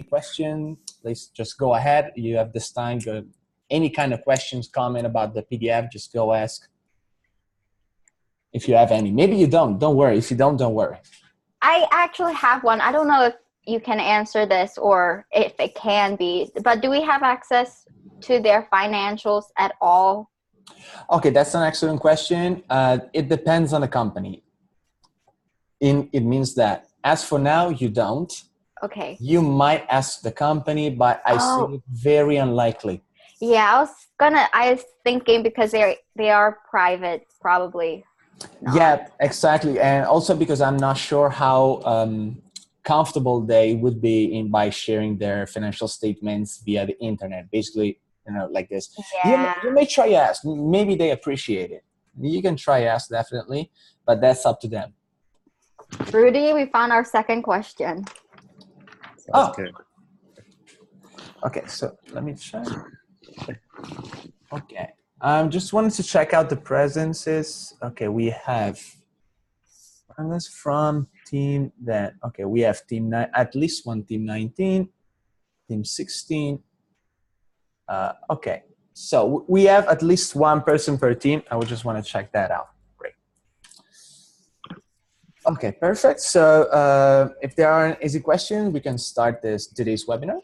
question, please just go ahead. You have this time. Go, any kind of questions, comment about the PDF, just go ask. If you have any. Maybe you don't worry. If you don't worry. I actually have one. I don't know if you can answer this or if it can be, but do we have access to their financials at all? Okay, that's an excellent question. It depends on the company. It means that as for now, you don't. Okay. You might ask the company, but I see it very unlikely. Yeah, I was thinking because they are private, probably not. Yeah, exactly. And also because I'm not sure how comfortable they would be by sharing their financial statements via the internet. Basically, like this. Yeah. You may try ask. Maybe they appreciate it. You can try ask, definitely, but that's up to them. Rudy, we found our second question. Sounds good. Okay, so let me check. Okay. Just wanted to check out the presences. Okay, we have from team that. Okay, we have team 9, at least one team 19, team 16. Okay, so we have at least one person per team. I would just want to check that out. Great. Okay, perfect. So if there are easy questions, we can start today's webinar.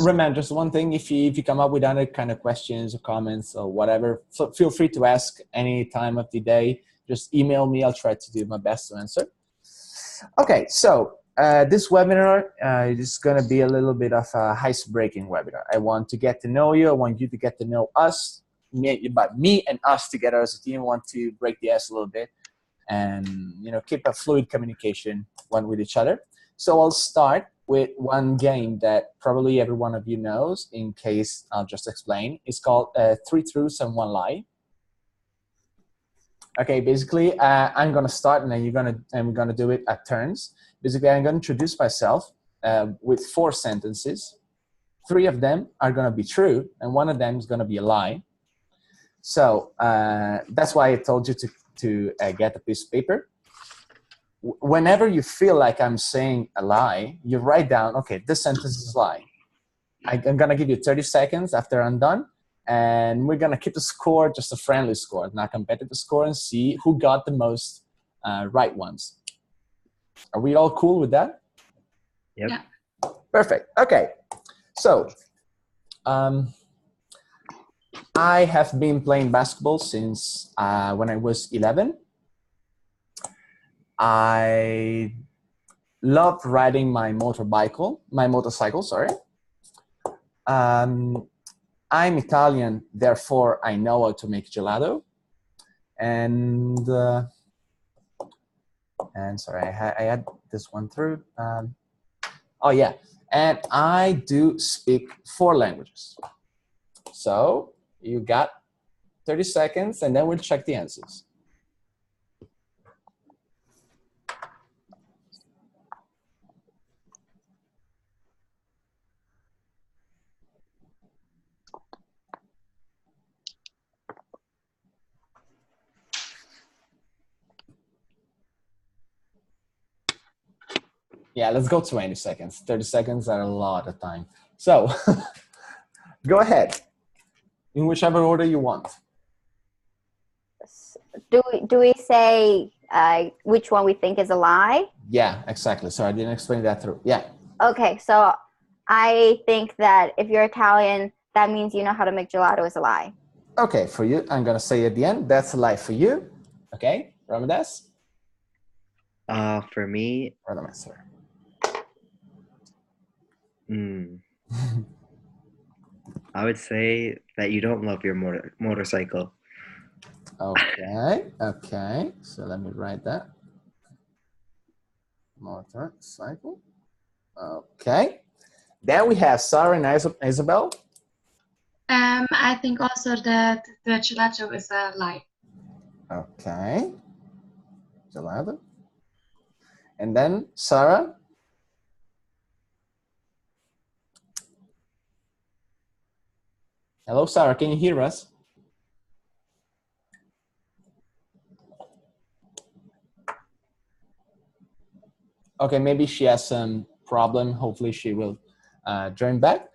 Remember, just one thing, if you come up with other kind of questions or comments or whatever, feel free to ask any time of the day. Just email me. I'll try to do my best to answer. Okay, so this webinar is going to be a little bit of a ice-breaking webinar. I want to get to know you. I want you to get to know us, me and us together as a team. I want to break the ice a little bit and keep a fluid communication one with each other. So I'll start with one game that probably every one of you knows. In case I'll just explain, it's called 3 Truths and 1 Lie. Okay, basically I'm gonna start and then I'm gonna do it at turns. Basically, I'm gonna introduce myself with 4 sentences. 3 of them are gonna be true, and 1 of them is gonna be a lie. So that's why I told you to get a piece of paper. Whenever you feel like I'm saying a lie, you write down, okay, this sentence is a lie. I'm gonna give you 30 seconds after I'm done, and we're gonna keep the score, just a friendly score, not competitive score, and see who got the most right ones. Are we all cool with that? Yep. Yeah. Perfect. Okay. So I have been playing basketball since when I was 11. I love riding my motorcycle, sorry. I'm Italian, therefore I know how to make gelato. And sorry, I had this one through. Oh yeah, and I do speak 4 languages. So you got 30 seconds and then we'll check the answers. Yeah, let's go 20 seconds. 30 seconds are a lot of time. So go ahead in whichever order you want. Do we say which one we think is a lie? Yeah, exactly. So I didn't explain that through. Yeah. Okay, so I think that if you're Italian, that means you know how to make gelato is a lie. Okay, for you, I'm going to say at the end, that's a lie for you. Okay, Ramadas? For me, Ramadas, sir. I would say that you don't love your motorcycle. Okay, okay. So let me write that. Motorcycle. Okay. Then we have Sarah and Isabel. I think also that the gelato is a lie. Okay. Gelato. And then Sarah. Hello, Sarah. Can you hear us? Okay, maybe she has some problem. Hopefully she will join back.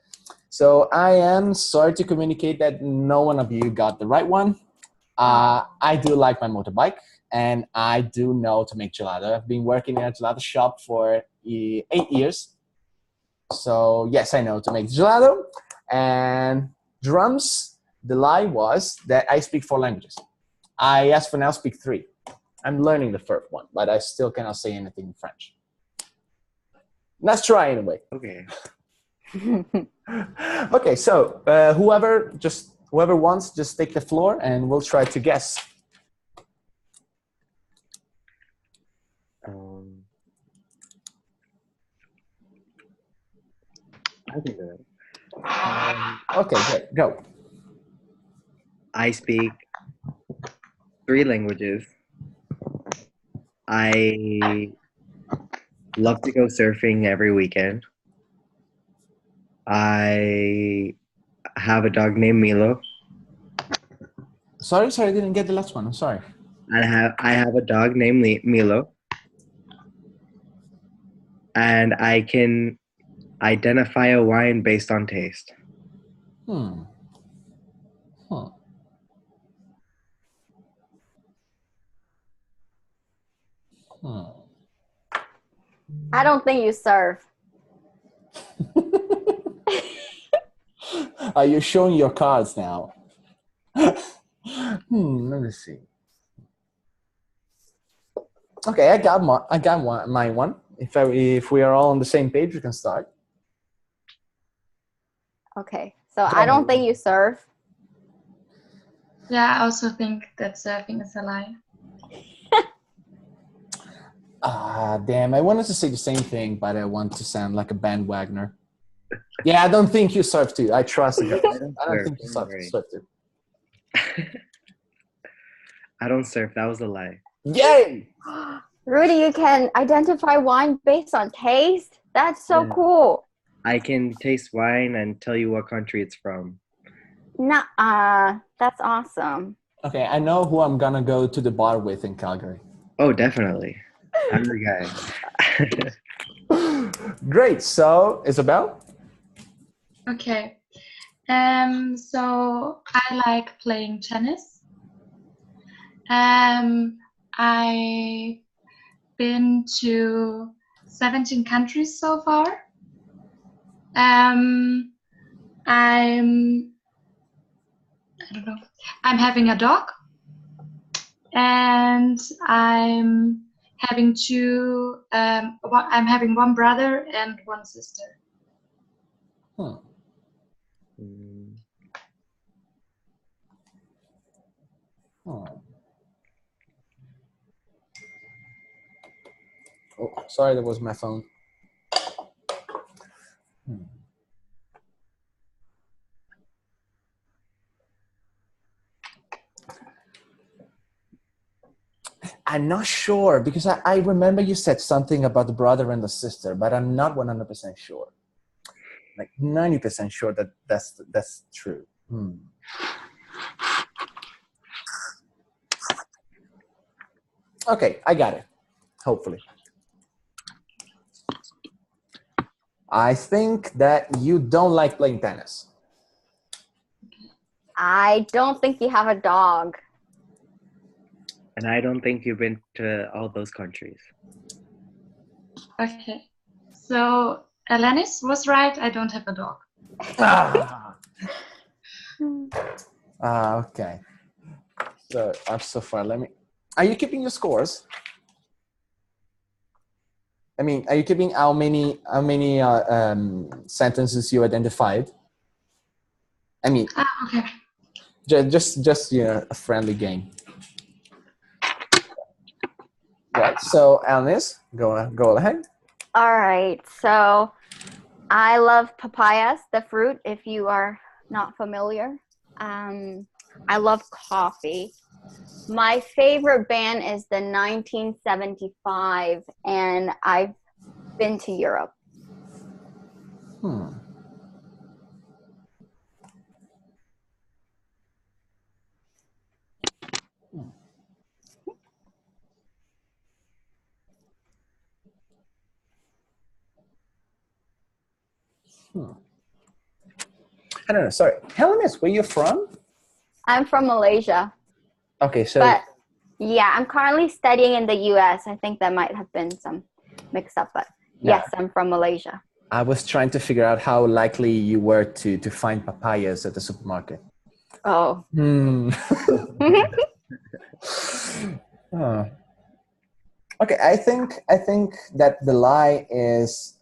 So I am sorry to communicate that no one of you got the right one. I do like my motorbike, and I do know to make gelato. I've been working in a gelato shop for 8 years. So yes, I know to make gelato. And drums, the lie was that I speak 4 languages. I, as for now, speak 3. I'm learning the 4th one, but I still cannot say anything in French. Let's try anyway. Okay. Okay, so whoever wants, just take the floor, and we'll try to guess. I can do it. Okay, good. Go. I speak 3 languages. I love to go surfing every weekend. I have a dog named Milo. Sorry, I didn't get the last one. I'm sorry. I have a dog named Milo. And I can identify a wine based on taste. Hmm. I don't think you surf. Are you showing your cards now? Let me see. Okay, I got my one. If we are all on the same page, we can start. Okay, so I don't think you surf. Yeah, I also think that surfing is a lie. Damn, I wanted to say the same thing, but I want to sound like a bandwagoner. Yeah, I don't think you surf too. I trust the girls. I don't think you surf too. I don't surf. That was a lie. Yay! Rudy, you can identify wine based on taste? That's so cool. I can taste wine and tell you what country it's from. That's awesome. Okay, I know who I'm gonna go to the bar with in Calgary. Oh, definitely. I'm the guy. Great. So, Isabel? Okay. So I like playing tennis. I've been to 17 countries so far. I'm having a dog, and I'm having I'm having one brother and one sister. Hmm. Oh, sorry, that was my phone. I'm not sure because I remember you said something about the brother and the sister, but I'm not 100% sure. Like 90% sure that that's true. Okay, I got it. Hopefully. I think that you don't like playing tennis. I don't think you have a dog. And I don't think you've been to all those countries. Okay. So Alanis was right. I don't have a dog. Okay. So up so far, are you keeping your scores? I mean, are you keeping how many sentences you identified? I mean, okay. just a friendly game. Right. So, Alanis, go ahead. All right. So, I love papayas, the fruit. If you are not familiar, I love coffee. My favorite band is the 1975, and I've been to Europe. I don't know. Sorry, Helenis, where you from? I'm from Malaysia. Okay, so But yeah, I'm currently studying in the US. I think that might have been some mix up, but Yeah. yes, I'm from Malaysia. I was trying to figure out how likely you were to find papayas at the supermarket. Oh. Oh. Okay, I think that the lie is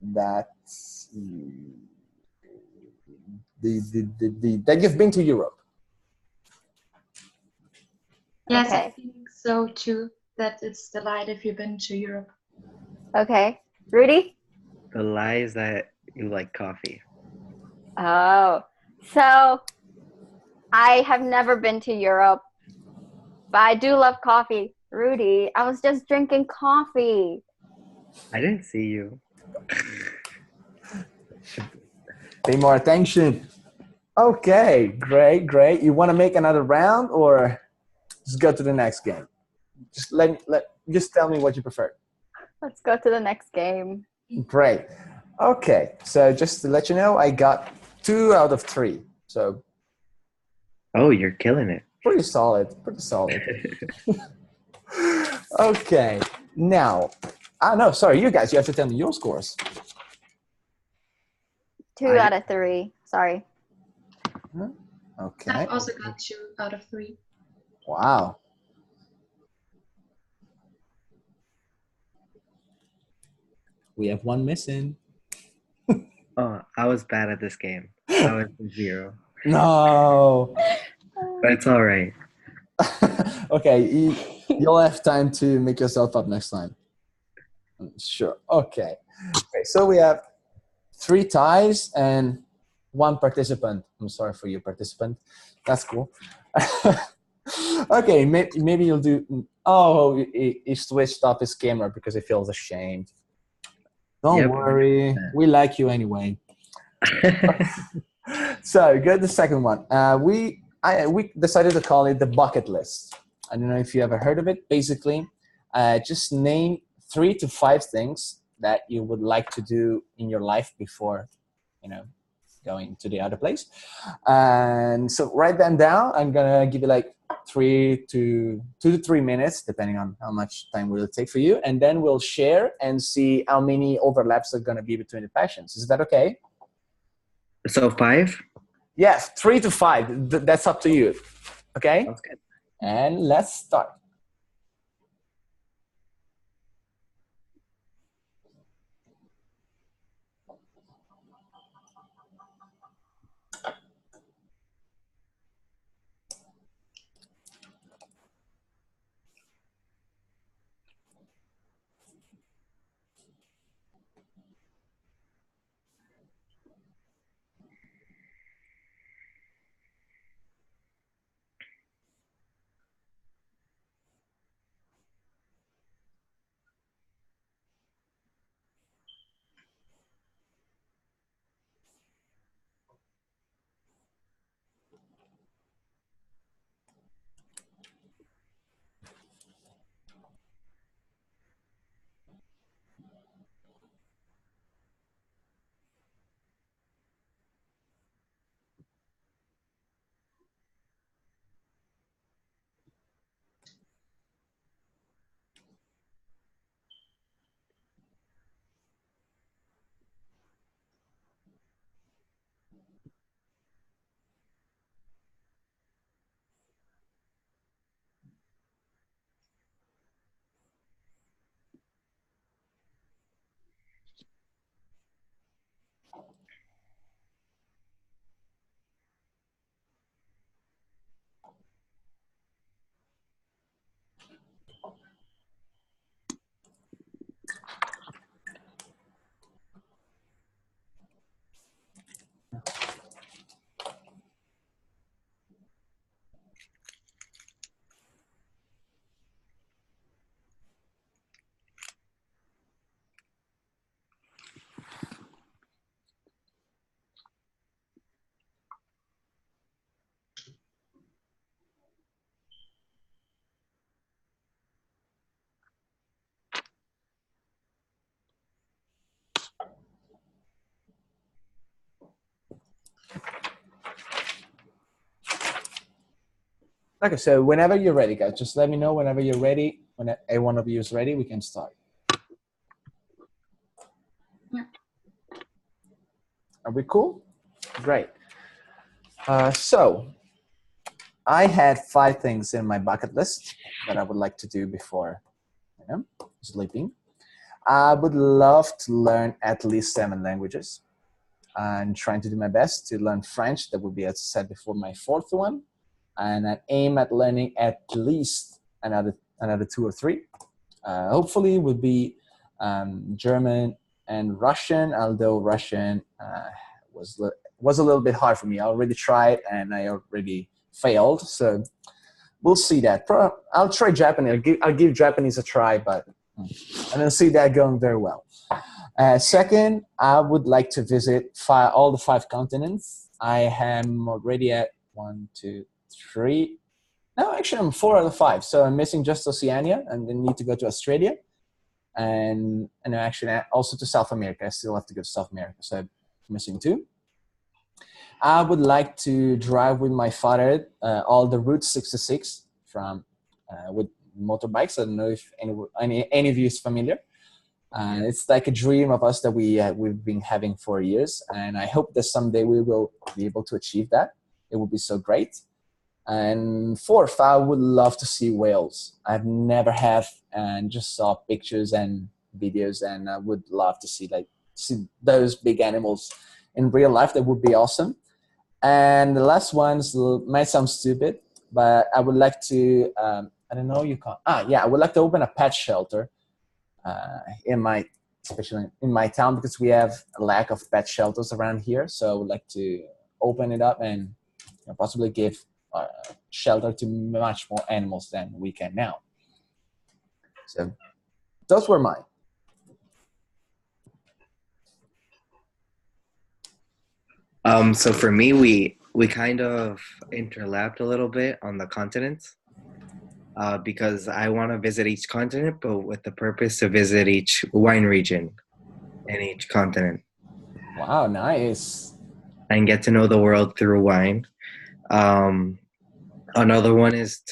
that that you've been to Europe. Yes, Okay. I think so too. That it's the light if you've been to Europe. Okay. Rudy? The lie is that you like coffee. Oh. So I have never been to Europe, but I do love coffee. Rudy, I was just drinking coffee. I didn't see you. Pay more attention. Okay, great. You want to make another round or just go to the next game? Just tell me what you prefer. Let's go to the next game. Great. Okay, so just to let you know, I got 2 out of 3. So Oh, you're killing it. pretty solid. Okay, now, no, sorry, you guys, you have to tell me your scores. 2 out of 3. Sorry. Okay. I've also got 2 out of 3. Wow. We have 1 missing. Oh, I was bad at this game. I was 0. No. But it's all right. Okay, you'll have time to make yourself up next time. Sure. Okay, so we have 3 ties and 1 participant. I'm sorry for you, participant. That's cool. Okay, maybe you'll do. Oh, he switched off his camera because he feels ashamed. Don't worry, we like you anyway. So, go to the second one. We decided to call it the bucket list. I don't know if you ever heard of it. Basically, just name 3 to 5 things that you would like to do in your life before, going to the other place. And so write them down. I'm gonna give you like 2 to 3 minutes, depending on how much time will it take for you, and then we'll share and see how many overlaps are gonna be between the passions. Is that okay? So 5? Yes, 3 to 5. That's up to you. Okay? Sounds good. And let's start. Okay, so whenever you're ready, guys, just let me know whenever you're ready. When a one of you is ready, we can start. Yeah. Are we cool? Great. So I had 5 things in my bucket list that I would like to do before, sleeping. I would love to learn at least 7 languages. I'm trying to do my best to learn French. That would be, as I said before, my 4th one. And I aim at learning at least another 2 or 3. Hopefully it would be German and Russian, although Russian was a little bit hard for me. I already tried and I already failed. So we'll see that. I'll try Japanese. I'll give Japanese a try, but I don't see that going very well. Second, I would like to visit all the 5 continents. I am already at 1, 2, 3. No, actually, I'm 4 out of 5. So I'm missing just Oceania, and then need to go to Australia, and actually also to South America. I still have to go to South America, so I'm missing 2. I would like to drive with my father all the Route 66 from with motorbikes. I don't know if any of you is familiar. It's like a dream of us that we've been having for years, and I hope that someday we will be able to achieve that. It would be so great. And 4th, I would love to see whales. I've never have, and just saw pictures and videos, and I would love to see those big animals in real life. That would be awesome. And the last ones might sound stupid, but I would like to, I don't know, I would like to open a pet shelter especially in my town, because we have a lack of pet shelters around here. So I would like to open it up and possibly give shelter to much more animals than we can now. So those were mine. So for me, we kind of interlapped a little bit on the continents, because I want to visit each continent, but with the purpose to visit each wine region in each continent. Wow, nice. And get to know the world through wine. Another one is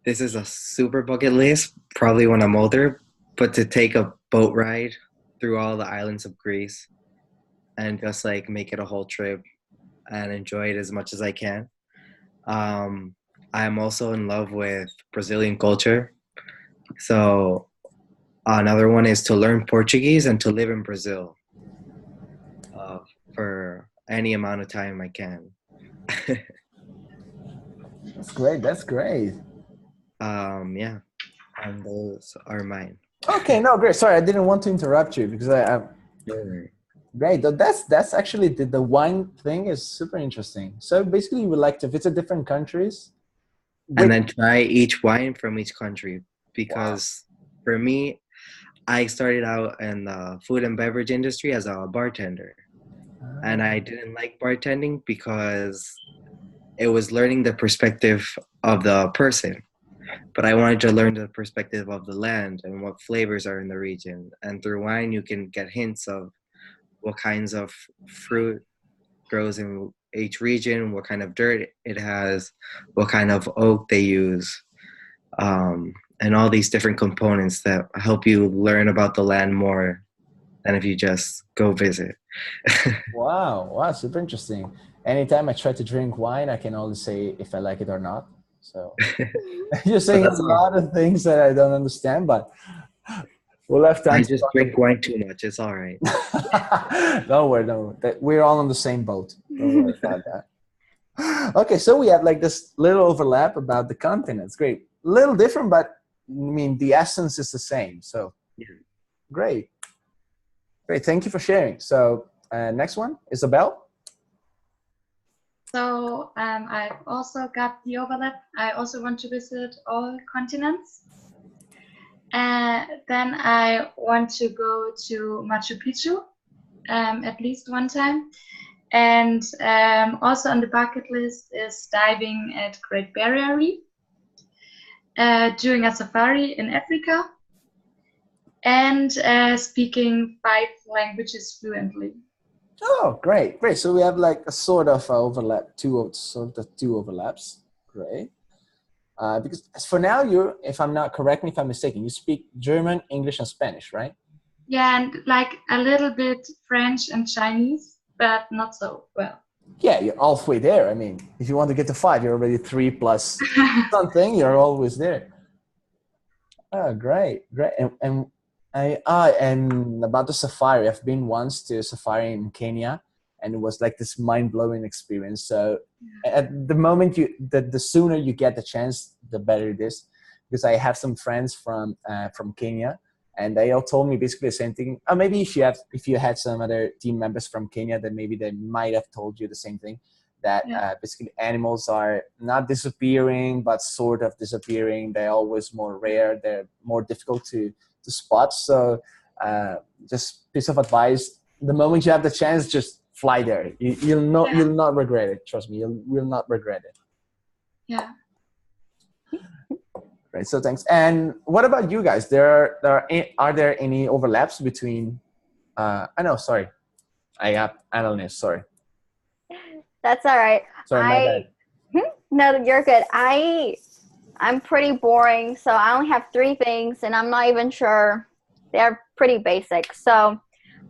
this is a super bucket list, probably when I'm older, but to take a boat ride through all the islands of Greece and just make it a whole trip and enjoy it as much as I can. I'm also in love with Brazilian culture. So another one is to learn Portuguese and to live in Brazil for any amount of time I can. That's great. That's great. Yeah, and those are mine. Okay, no, great. Sorry, I didn't want to interrupt you because great. That's actually the wine thing is super interesting. So basically, you would like to visit different countries, and then try each wine from each country, because for me, I started out in the food and beverage industry as a bartender, and I didn't like bartending because it was learning the perspective of the person. But I wanted to learn the perspective of the land and what flavors are in the region. And through wine, you can get hints of what kinds of fruit grows in each region, what kind of dirt it has, what kind of oak they use, and all these different components that help you learn about the land more than if you just go visit. Wow, super interesting. Anytime I try to drink wine, I can only say if I like it or not. So you're saying a lot of things that I don't understand, but we'll have time. I just drink wine too much. It's all right. Don't worry. We're all on the same boat. Don't worry about that. Okay, so we have this little overlap about the continents. Great. Little different, but I mean, the essence is the same. So great. Great. Thank you for sharing. So next one, Isabel. So I've also got the overlap. I also want to visit all continents. Then I want to go to Machu Picchu at least one time. And also on the bucket list is diving at Great Barrier Reef, doing a safari in Africa, and speaking 5 languages fluently. Oh, great. So we have a sort of overlap, two overlaps. Great. Because for now, if I'm not, correct me if I'm mistaken, you speak German, English, and Spanish, right? Yeah, and like a little bit French and Chinese, but not so well. Yeah, you're halfway there. I mean, if you want to get to 5, you're already 3 plus something. You're always there. Oh, great. And about the safari, I've been once to a safari in Kenya, and it was like this mind-blowing experience. So at the moment the sooner you get the chance, the better it is, because I have some friends from Kenya, and they all told me basically the same thing. Or maybe if you had some other team members from Kenya, then maybe they might have told you the same thing. That basically animals are not disappearing, but sort of disappearing. They're always more rare. They're more difficult to spot. So just piece of advice: the moment you have the chance, just fly there. You'll not regret it. Trust me, you will not regret it. Yeah. Right. So thanks. And what about you guys? Are there any overlaps between? I know. Sorry, I got analyst. Sorry. That's all right. Sorry, my bad. No, you're good. I'm pretty boring, so I only have 3 things, and I'm not even sure. They're pretty basic. So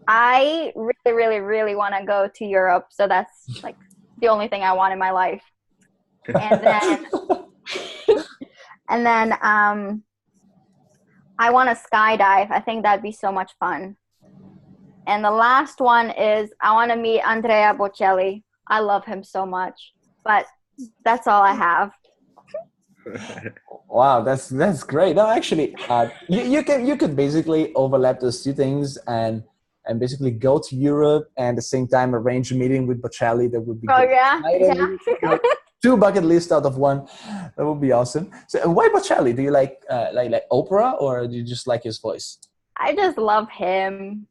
I really, really, really want to go to Europe. So that's like the only thing I want in my life. And then, I want to skydive. I think that'd be so much fun. And the last one is I want to meet Andrea Bocelli. I love him so much, but that's all I have. Wow, that's great. No, actually, you could basically overlap those 2 things and basically go to Europe and at the same time arrange a meeting with Bocelli. That would be Oh, good. yeah. 2 bucket list out of 1. That would be awesome. So why Bocelli? Do you like opera, or do you just like his voice? I just love him.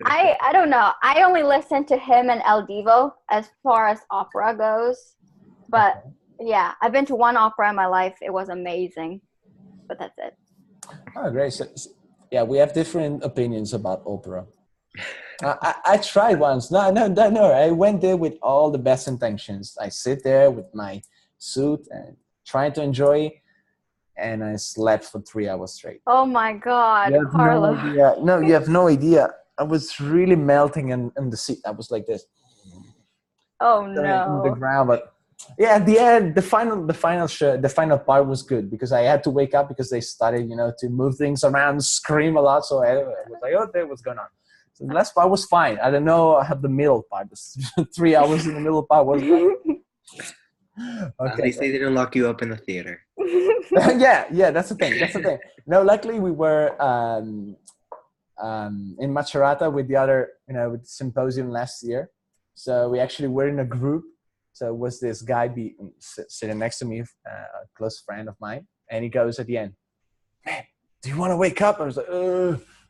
I don't know. I only listen to him and El Divo as far as opera goes. But yeah, I've been to 1 opera in my life. It was amazing. But that's it. Oh, great. So, yeah, we have different opinions about opera. I tried once. No. I went there with all the best intentions. I sit there with my suit and trying to enjoy, and I slept for 3 hours straight. Oh my God, Carlo. No, you have no idea. I was really melting in the seat. I was like this. Oh In the no. ground, but yeah, at the end, the final part was good because I had to wake up because they started, to move things around, scream a lot. So I was like, okay, what's going on? So the last part was fine. I don't know. I have the middle part. 3 hours in the middle part was fine. Okay. At least they didn't lock you up in the theater. yeah, that's the thing. No, luckily we were in Macerata with the other, with Symposium last year. So we actually were in a group. So it was this guy sitting next to me, a close friend of mine, and he goes at the end, "Man, do you want to wake up?" I was like,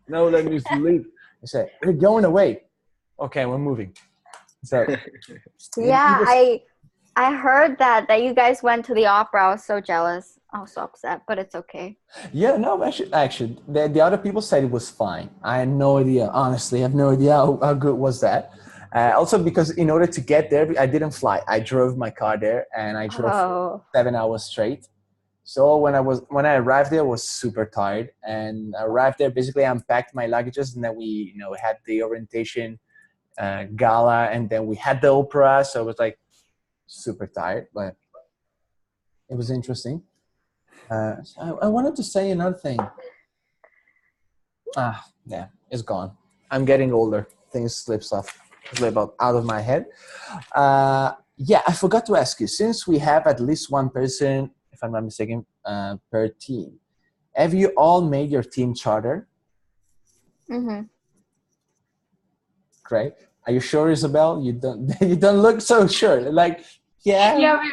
"No, let me sleep." He said, "We're going away." Okay, we're moving. So yeah, I heard that you guys went to the opera. I was so jealous. I was so upset, but it's okay. Yeah, no, actually, the other people said it was fine. I had no idea. Honestly, I have no idea how good was that. Also, because in order to get there, I didn't fly. I drove my car there, and I drove for 7 hours straight. So when I arrived there, I was super tired. And I arrived there, basically, I unpacked my luggages, and then we, had the orientation gala, and then we had the opera. So it was like super tired, but it was interesting. I wanted to say another thing. Yeah, it's gone. I'm getting older. Things slip out of my head. Yeah, I forgot to ask you. Since we have at least 1 person, if I'm not mistaken, per team, have you all made your team charter? Mm-hmm. Great. Are you sure, Isabel? You don't look so sure. Like, yeah. Yeah,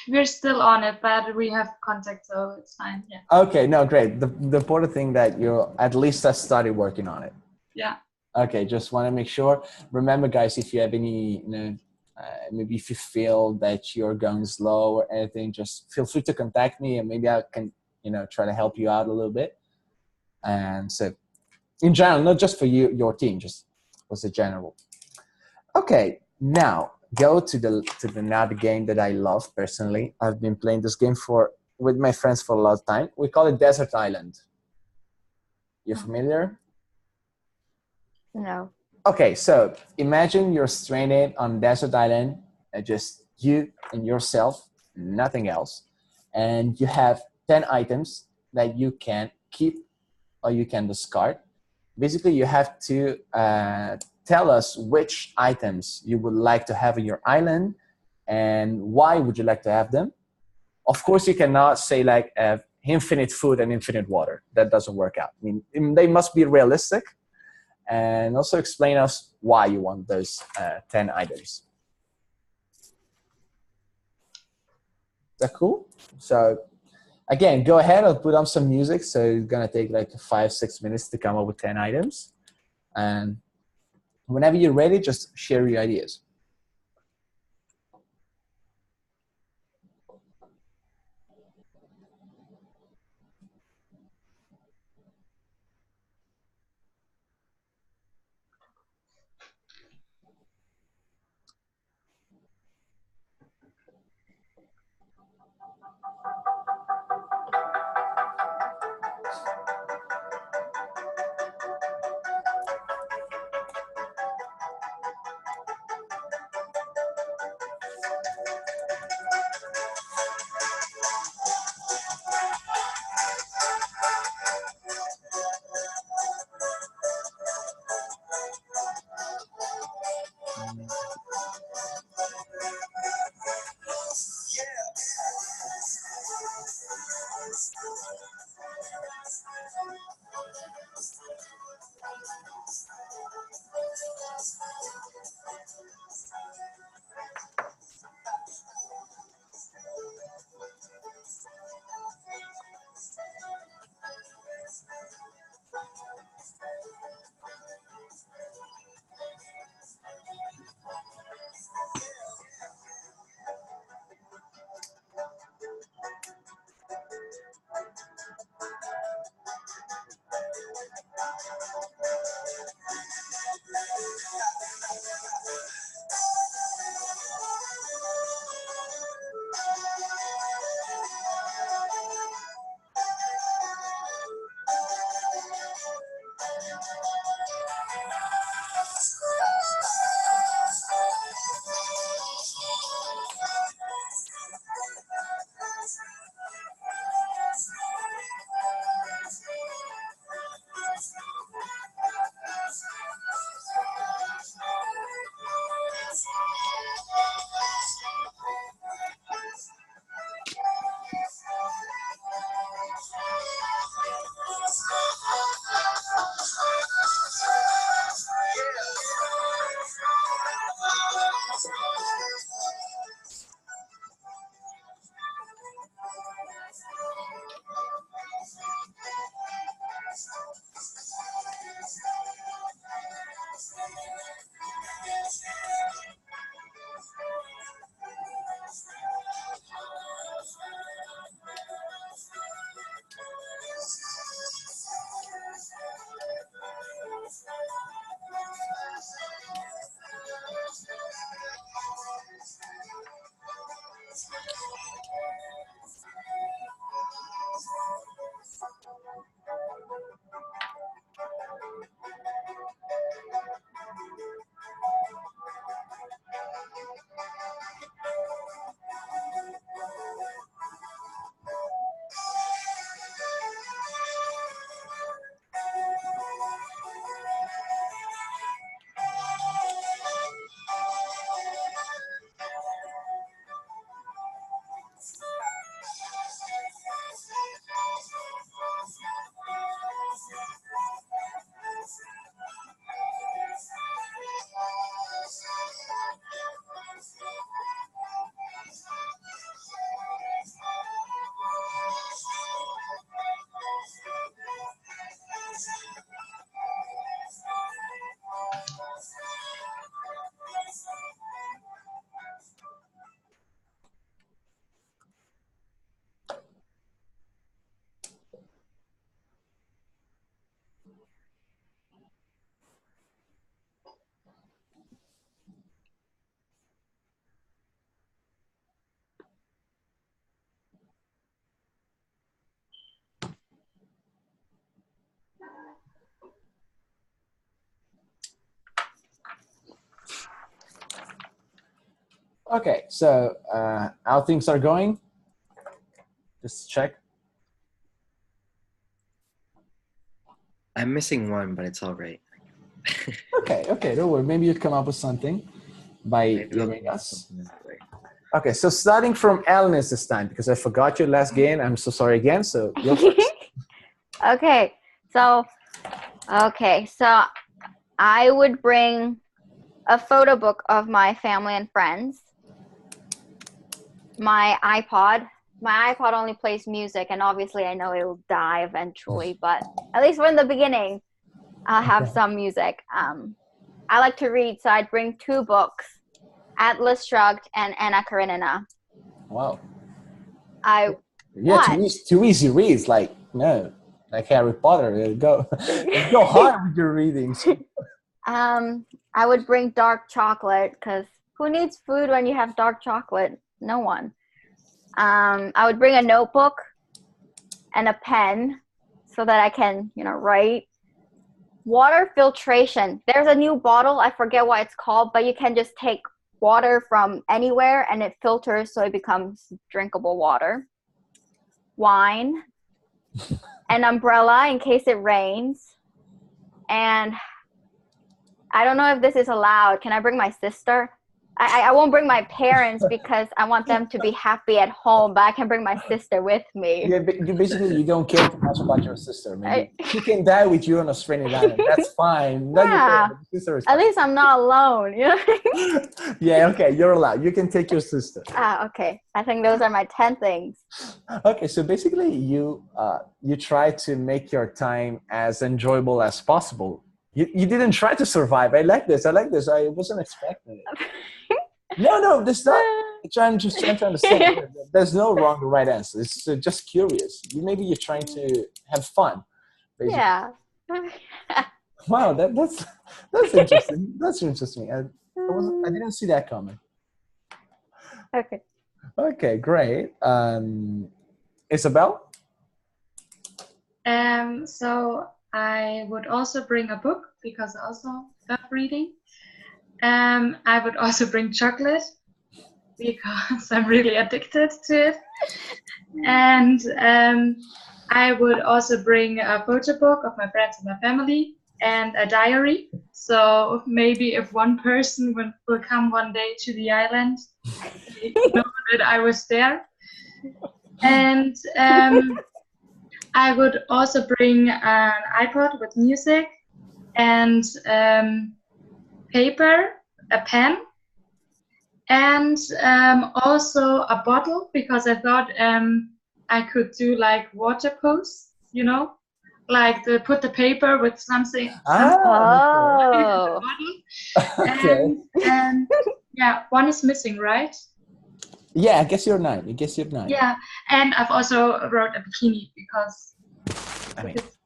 we're still on it, but we have contact, so it's fine. Yeah. Okay, no, great. The important thing that you at least have started working on it. Yeah. Okay, just want to make sure. Remember, guys, if you have any, maybe if you feel that you're going slow or anything, just feel free to contact me, and maybe I can, try to help you out a little bit. And so, in general, not just for you, your team, just was a general. Okay, now go to the another game that I love personally. I've been playing this game with my friends for a lot of time. We call it Desert Island. You familiar? No. Okay, so imagine you're stranded on desert island, just you and yourself, nothing else, and you have 10 items that you can keep or you can discard. Basically, you have to tell us which items you would like to have in your island and why would you like to have them. Of course, you cannot say like infinite food and infinite water. That doesn't work out. I mean, they must be realistic, and also explain us why you want those 10 items. Is that cool? So again, go ahead, I'll put on some music. So it's gonna take like 5-6 minutes to come up with 10 items. And whenever you're ready, just share your ideas. Okay, so how things are going? Just check. I'm missing one, but it's all right. Okay, don't worry. Maybe you'd come up with something by Maybe I'll hearing come up with us. something this way. Okay, so starting from Eleanor's this time, because I forgot your last game. I'm so sorry again. So go first. Okay, so I would bring a photo book of my family and friends. My iPod only plays music, and obviously I know it will die eventually, but at least from the beginning, I'll have some music. I like to read, so I'd bring 2 books, Atlas Shrugged and Anna Karenina. Wow. I Yeah, too easy reads. Like no, like Harry Potter. Go hard with your readings. I would bring dark chocolate, because who needs food when you have dark chocolate? No one. I would bring a notebook and a pen so that I can, write. Water filtration. There's a new bottle. I forget what it's called, but you can just take water from anywhere and it filters so it becomes drinkable water. Wine. An umbrella in case it rains. And I don't know if this is allowed. Can I bring my sister? I won't bring my parents because I want them to be happy at home, but I can bring my sister with me. Yeah, but you don't care too much about your sister. Maybe she can die with you on Australian island. That's fine. Yeah. At least I'm not alone. Yeah. Okay. You're allowed. You can take your sister. Okay. I think those are my 10 things. Okay. So basically, you try to make your time as enjoyable as possible. You didn't try to survive. I like this. I wasn't expecting it. No, this not. I'm just trying to understand. There's no wrong or right answer. It's just curious. Maybe you're trying to have fun. Basically. Yeah. Wow, that's interesting. That's interesting. I didn't see that coming. Okay. Okay, great. Isabel? So I would also bring a book because I also love reading. I would also bring chocolate because I'm really addicted to it. And I would also bring a photo book of my friends and my family and a diary. So maybe if one person will come one day to the island, they know that I was there. And I would also bring an iPod with music and paper, a pen, and also a bottle because I thought I could do like water posts, like put the paper with something. Oh. Okay. And yeah, one is missing, right? Yeah, I guess you're 9. Yeah, and I've also wrote a bikini because it's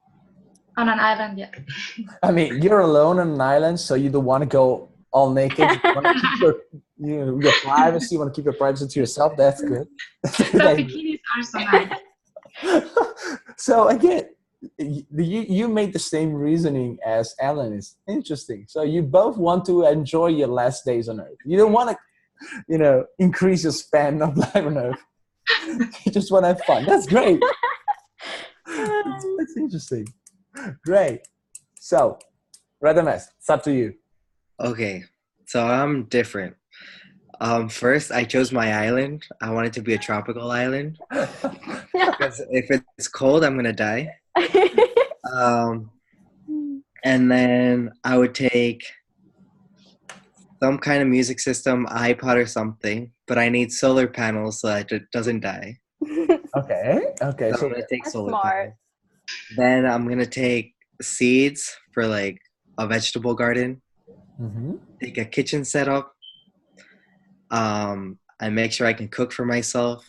on an island. Yeah. I mean, you're alone on an island, so you don't want to go all naked. You want to keep your privacy. You want to keep your privacy to yourself. That's good. So bikinis are so nice. So again, you made the same reasoning as Ellen. Is interesting. So you both want to enjoy your last days on Earth. You don't want to, increase your span of life on Earth. You just want to have fun. That's great. That's interesting. Great. So, Radames, it's up to you. Okay, so I'm different. First, I chose my island. I want it to be a tropical island because if it's cold, I'm gonna die. And then I would take some kind of music system, iPod or something, but I need solar panels so that it doesn't die. Okay. So I'm gonna take That's solar smart. panels. Then I'm gonna take seeds for like a vegetable garden. Mm-hmm. Take a kitchen setup. I make sure I can cook for myself,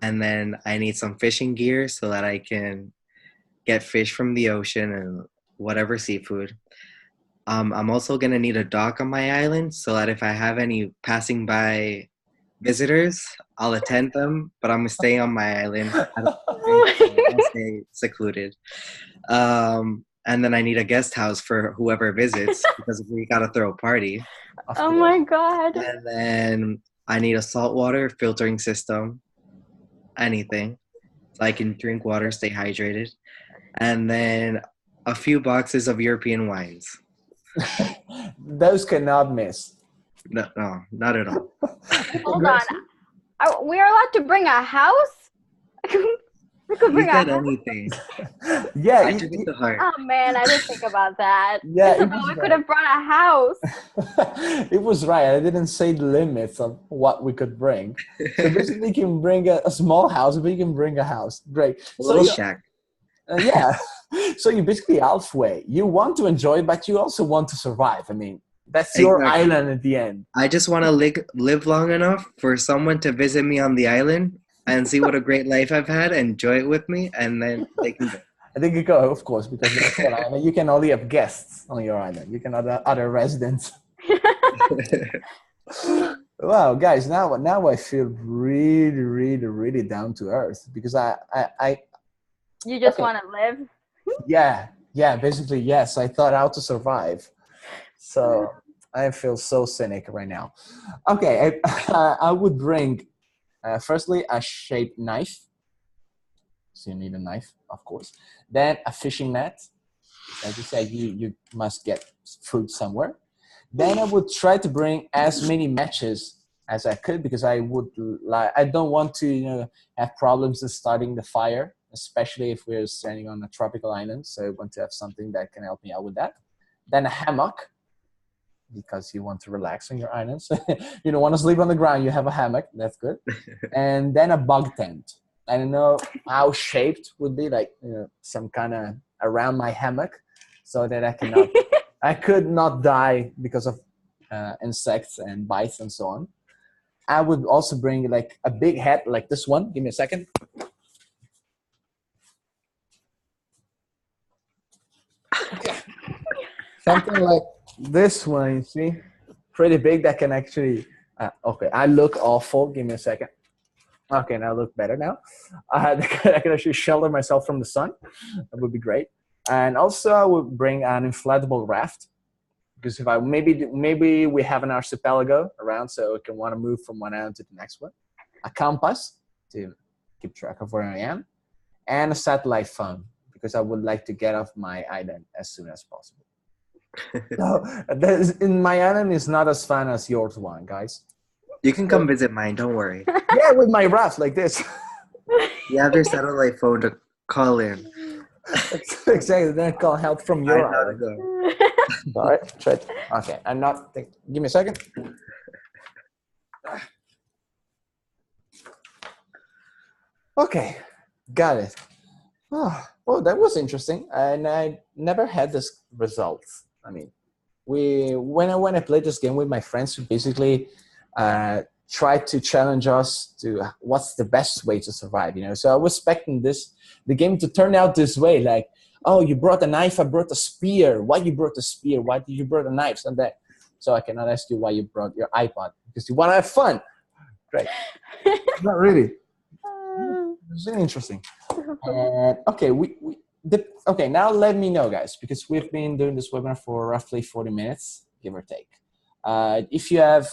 and then I need some fishing gear so that I can get fish from the ocean and whatever seafood. I'm also gonna need a dock on my island so that if I have any passing by visitors, I'll attend them, but I'm gonna stay on my island. I'll stay secluded. And then I need a guest house for whoever visits because we gotta throw a party. Oh my God. And then I need a saltwater filtering system, anything, so I can drink water, stay hydrated, and then a few boxes of European wines. Those cannot miss. No, no, not at all. Hold on. We are allowed to bring a house? We could You bring a said house? anything. Yeah, I took it to heart. Oh man, I didn't think about that. Yeah, it Oh, was we could have brought a house. it was right. I didn't say the limits of what we could bring. So basically, you can bring a small house, but you can bring a house. Great. A So little you, shack. yeah. So you're basically halfway. You want to enjoy, but you also want to survive. I mean, that's your Exactly. island at the end. I just want to live long enough for someone to visit me on the island and see what a great life I've had, enjoy it with me, and then they can go. I think you go, of course, because that's your island. You can only have guests on your island. You can other residents. Wow, guys, now I feel really down to earth because I You just Okay. want to live? yeah, basically yes. I thought how to survive, so I feel so cynic right now. Okay, I would bring firstly a shaped knife. So you need a knife, of course. Then a fishing net. As you said, you must get food somewhere. Then I would try to bring as many matches as I could because I don't want to have problems in starting the fire, especially if we're standing on a tropical island. So I want to have something that can help me out with that. Then a hammock because you want to relax on your island. So you don't want to sleep on the ground. You have a hammock. That's good. And then a bug tent. I don't know how shaped would be like some kind of around my hammock so that I could not die because of insects and bites and so on. I would also bring like a big hat like this one. Give me a second. Something like this one, you see? Pretty big that can actually, okay, I look awful. Give me a second. Okay, now I look better now. I can actually shelter myself from the sun. That would be great. And also I would bring an inflatable raft because if maybe we have an archipelago around so we can want to move from one island to the next one. A compass to keep track of where I am. And a satellite phone because I would like to get off my island as soon as possible. So in my island is not as fun as yours one, guys. You can come visit mine, don't worry. Yeah, with my raft like this. You have your satellite phone to call in. Exactly. Then call help from your I know to island. go. All right. Try it. Okay. I'm not. Give me a second. Okay. Got it. Oh, that was interesting. And I never had this results. I mean, when I played this game with my friends, we basically tried to challenge us to what's the best way to survive. So I was expecting the game to turn out this way, like, oh, you brought a knife, I brought a spear. Why you brought a spear? Why did you brought a knife? And that. So I cannot ask you why you brought your iPod because you want to have fun. Great. Not really. It's really interesting. Okay, okay. Now let me know, guys, because we've been doing this webinar for roughly 40 minutes, give or take. If you have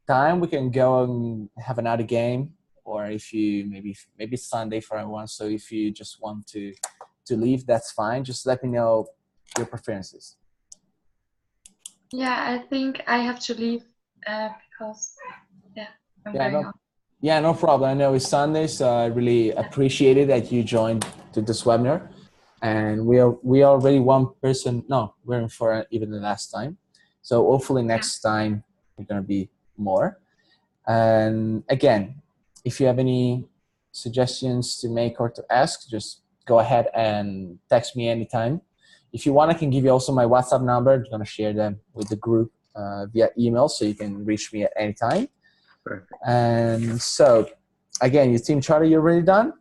time, we can go and have another game, or if you maybe Sunday for everyone. So if you just want to leave, that's fine. Just let me know your preferences. Yeah, I think I have to leave because I'm going on. Yeah, no problem. I know it's Sunday, so I really appreciate it that you joined to this webinar. And we already one person. No, we're in for even the last time. So hopefully next time we're gonna be more. And again, if you have any suggestions to make or to ask, just go ahead and text me anytime. If you want, I can give you also my WhatsApp number. I'm gonna share them with the group via email, so you can reach me at any time. Perfect. And so, again, your team charter, you're already done.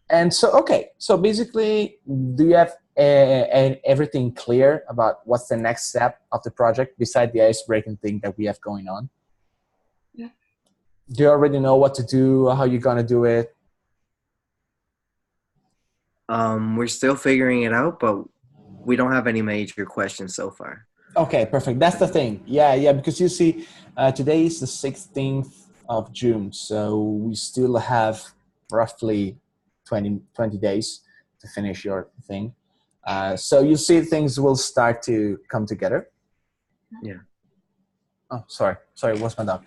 And so, okay. So basically, do you have everything clear about what's the next step of the project beside the ice-breaking thing that we have going on? Yeah. Do you already know what to do, how you're going to do it? We're still figuring it out, but we don't have any major questions so far. Okay, perfect. That's the thing. Yeah, because you see, today is the 16th of June. So we still have roughly 20 days to finish your thing. So you see things will start to come together. Yeah. Oh, sorry, what's my dog?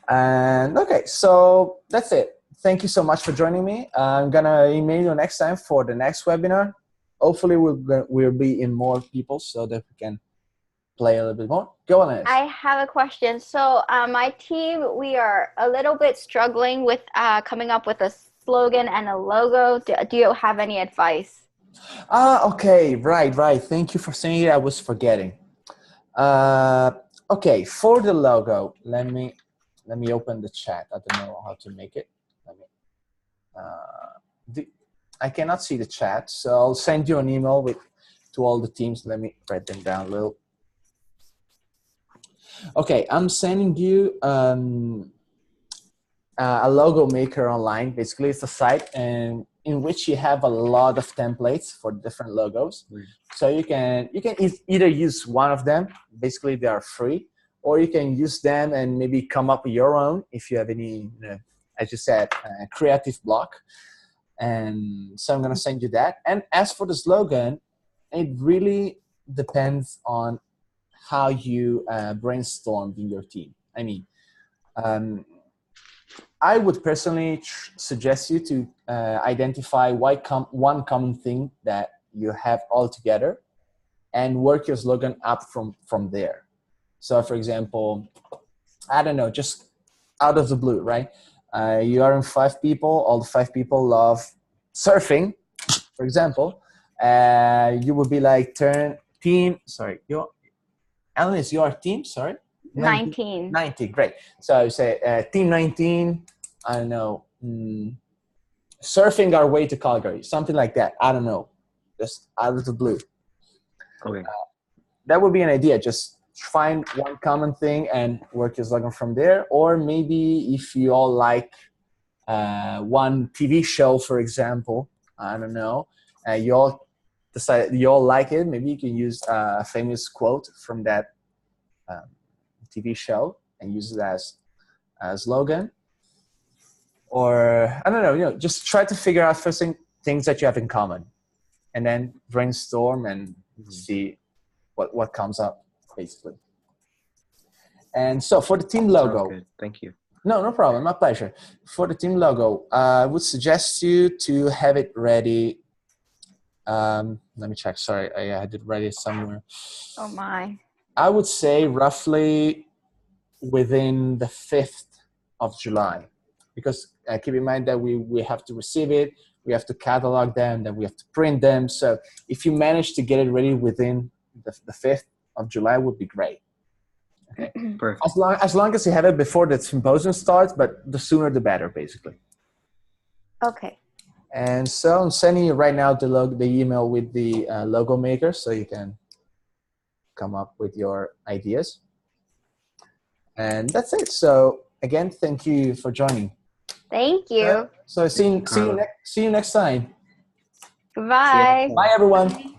And okay, so that's it. Thank you so much for joining me. I'm gonna email you next time for the next webinar. Hopefully we'll be in more people so that we can play a little bit more. Go on, Ines. I have a question. So my team, we are a little bit struggling with coming up with a slogan and a logo. Do you have any advice? Okay, right. Thank you for saying it. I was forgetting. Okay, for the logo, let me open the chat. I don't know how to make it. I cannot see the chat, so I'll send you an email to all the teams. Let me write them down a little. Okay, I'm sending you a logo maker online. Basically, it's a site and in which you have a lot of templates for different logos. So you can either use one of them. Basically, they are free, or you can use them and maybe come up with your own if you have any, as you said, creative block. And so I'm going to send you that. And as for the slogan, it really depends on how you brainstormed in your team. I mean, I would personally suggest you to identify one common thing that you have all together and work your slogan up from there. So for example, I don't know, just out of the blue, right? You are in 5 people, all the 5 people love surfing, for example. You would be like Alice, your team, sorry? 19. 19, great. So I say team 19, I don't know, surfing our way to Calgary, something like that. I don't know, just out of the blue. Okay. That would be an idea. Just find one common thing and work your slogan from there. Or maybe if you all like one TV show, for example, I don't know, you all decide you all like it, maybe you can use a famous quote from that TV show and use it as a slogan. Or I don't know, just try to figure out first things that you have in common, and then brainstorm and see what comes up, basically. And so for the team logo, good. Thank you. No problem, my pleasure. For the team logo, I would suggest you to have it ready. Let me check. Sorry, I had it ready somewhere. Oh my! I would say roughly within the 5th of July, because keep in mind that we have to receive it, we have to catalog them, then we have to print them. So if you manage to get it ready within the 5th of July, would be great. Okay. Perfect. As long as you have it before the symposium starts, but the sooner the better, basically. Okay. And so I'm sending you right now the email with the logo maker, so you can come up with your ideas. And that's it. So again, thank you for joining. Thank you. So see you next time. Goodbye. Bye, everyone.